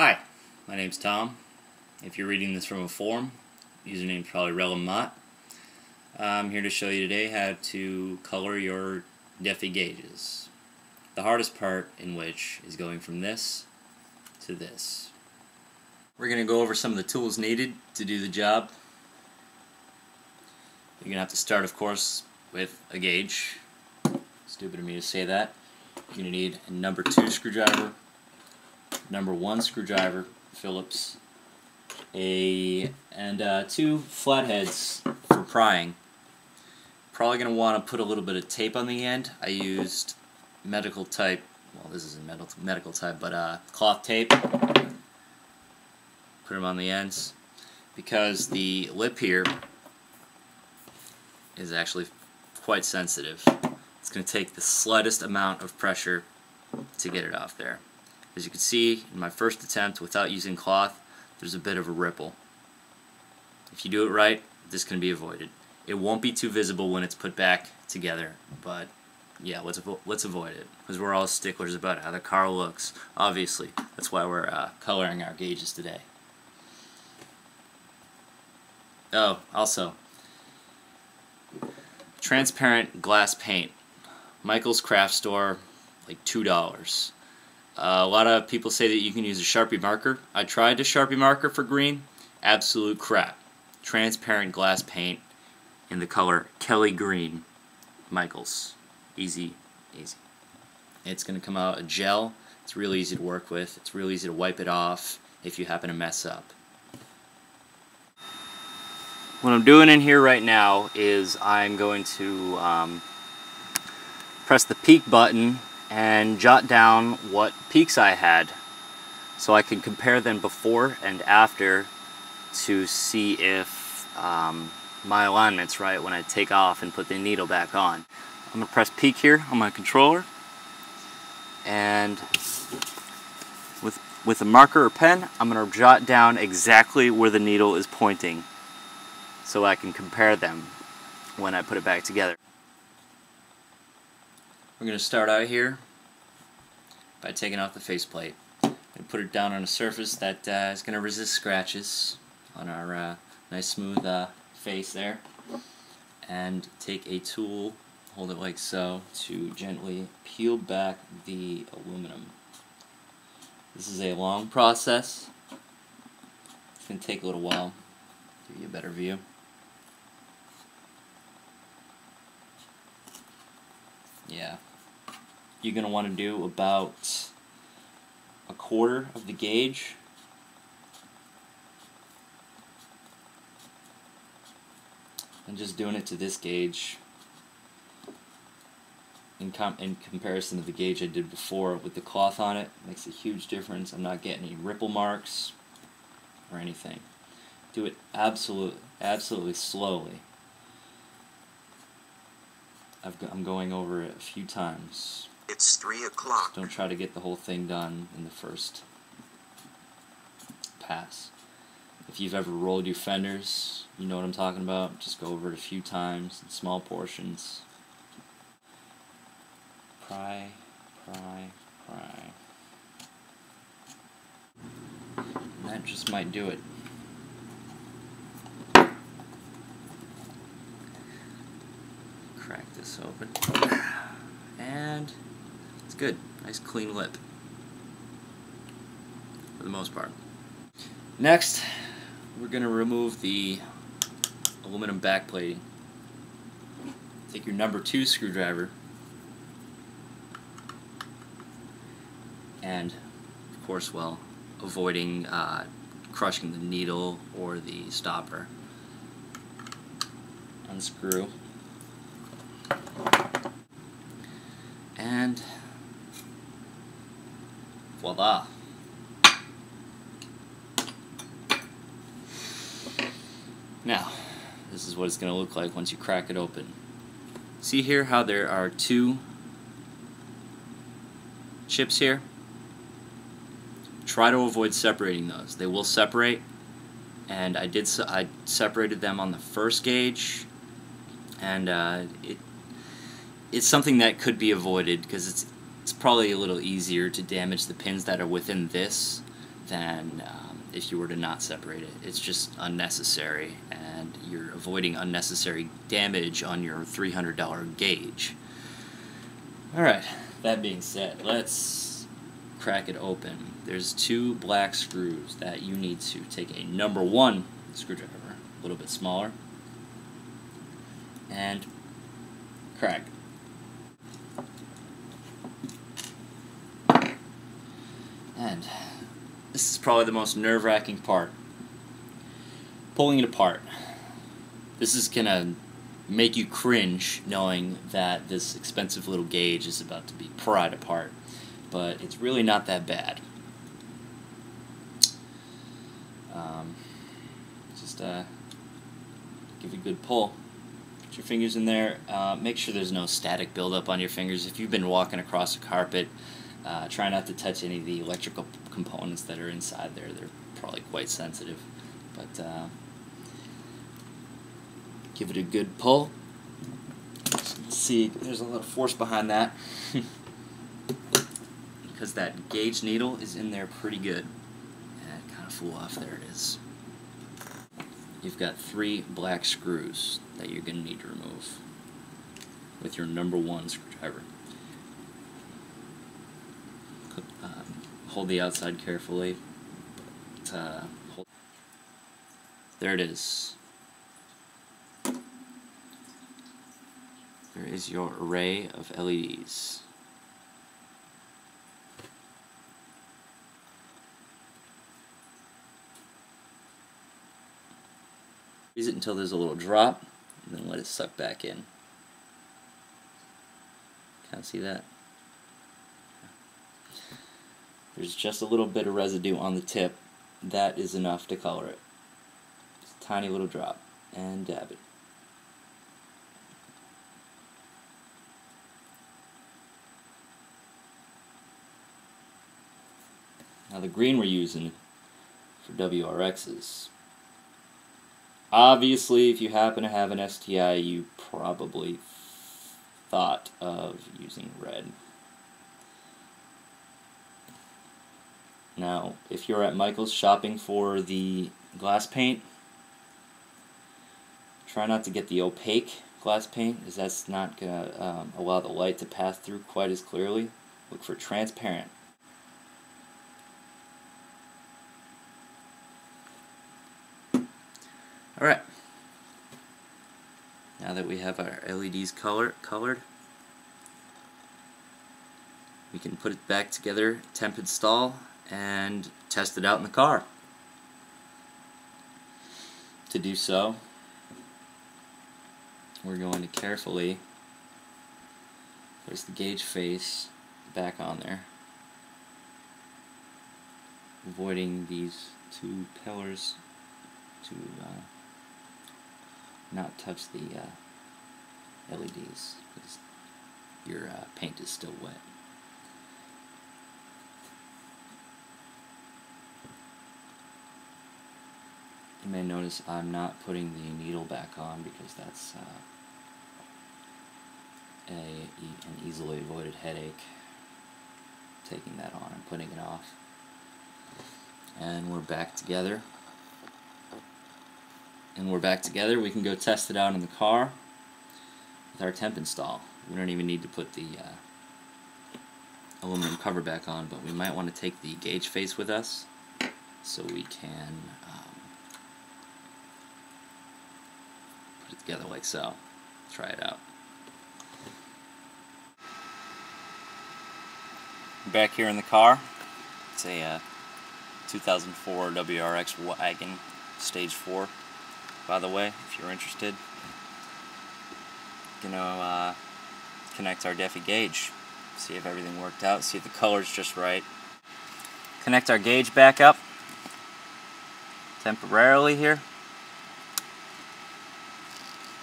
Hi, my name's Tom. If you're reading this from a forum, username is probably rellimmot. I'm here to show you today how to color your Defi gauges. The hardest part in which is going from this to this. We're going to go over some of the tools needed to do the job. You're going to have to start, of course, with a gauge. Stupid of me to say that. You're going to need a number 2 screwdriver, number 1 screwdriver, Phillips, and 2 flatheads for prying. Probably going to want to put a little bit of tape on the end. I used medical type, well, this isn't medical type, but cloth tape. Put them on the ends because the lip here is actually quite sensitive. It's going to take the slightest amount of pressure to get it off there. As you can see, in my first attempt without using cloth, there's a bit of a ripple. If you do it right, this can be avoided. It won't be too visible when it's put back together, but yeah, let's avoid it, because we're all sticklers about how the car looks. Obviously, that's why we're coloring our gauges today. Oh, also, transparent glass paint. Michael's Craft Store, like $2. A lot of people say that you can use a Sharpie marker. I tried a Sharpie marker for green. Absolute crap. Transparent glass paint in the color Kelly Green. Michael's. Easy, easy. It's going to come out a gel. It's really easy to work with. It's really easy to wipe it off if you happen to mess up. What I'm doing in here right now is I'm going to press the peak button and jot down what peaks I had so I can compare them before and after to see if my alignment's right when I take off and put the needle back on. I'm going to press peak here on my controller, and with a marker or pen I'm going to jot down exactly where the needle is pointing so I can compare them when I put it back together. We're going to start out here by taking off the faceplate and put it down on a surface that is going to resist scratches on our nice smooth face there, and take a tool, hold it like so, to gently peel back the aluminum. This is a long process. It's going to take a little while. Give you a better view. Yeah. You're going to want to do about a quarter of the gauge. And just doing it to this gauge in comparison to the gauge I did before with the cloth on it makes a huge difference. I'm not getting any ripple marks or anything. Do it absolutely slowly. I'm going over it a few times. It's 3 o'clock. Don't try to get the whole thing done in the first pass. If you've ever rolled your fenders, you know what I'm talking about. Just go over it a few times in small portions. Pry, pry, pry. And that just might do it. Crack this open. And it's good. Nice clean lip. For the most part. Next, we're going to remove the aluminum backplating. Take your number 2 screwdriver and, of course, well, avoiding crushing the needle or the stopper. Unscrew. And voila. Now, this is what it's going to look like once you crack it open. See here how there are 2 chips here? Try to avoid separating those. They will separate, and I separated them on the first gauge, and it's something that could be avoided because it's probably a little easier to damage the pins that are within this than if you were to not separate it. It's just unnecessary, and you're avoiding unnecessary damage on your $300 gauge. Alright, that being said, let's crack it open. There's 2 black screws that you need to take a number 1 screwdriver, a little bit smaller, and crack. And this is probably the most nerve-wracking part. Pulling it apart. This is gonna make you cringe knowing that this expensive little gauge is about to be pried apart. But it's really not that bad. Just give it a good pull. Put your fingers in there. Make sure there's no static buildup on your fingers. If you've been walking across a carpet, try not to touch any of the electrical components that are inside there. They're probably quite sensitive. But give it a good pull. See, there's a lot of force behind that. Because that gauge needle is in there pretty good. And it kind of flew off. There it is. You've got 3 black screws that you're going to need to remove with your number 1 screwdriver. Hold the outside carefully. There it is. There is your array of LEDs. Freeze it until there's a little drop, and then let it suck back in. Can't see that? There's just a little bit of residue on the tip. That is enough to color it. Just a tiny little drop, and dab it. Now the green we're using for WRXs. Obviously, if you happen to have an STI, you probably thought of using red. Now, if you're at Michael's shopping for the glass paint, try not to get the opaque glass paint, because that's not going to allow the light to pass through quite as clearly. Look for transparent. Alright, now that we have our LEDs colored, we can put it back together, temp install, and test it out in the car. To do so, we're going to carefully place the gauge face back on there, avoiding these 2 pillars to not touch the LEDs, because your paint is still wet. You may notice I'm not putting the needle back on, because that's an easily avoided headache, taking that on and putting it off. And we're back together. We can go test it out in the car with our temp install. We don't even need to put the aluminum cover back on, but we might want to take the gauge face with us so we can put it together like so. Try it out. Back here in the car, it's a 2004 WRX wagon, stage 4. By the way, if you're interested, connect our Defi gauge, see if everything worked out, see if the color's just right. Connect our gauge back up temporarily here,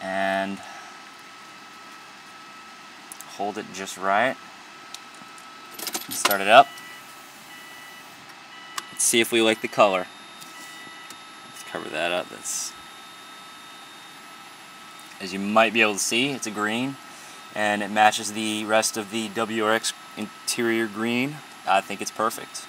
and hold it just right. Start it up. Let's see if we like the color. Let's cover that up. As you might be able to see, it's a green, and it matches the rest of the WRX interior green. I think it's perfect.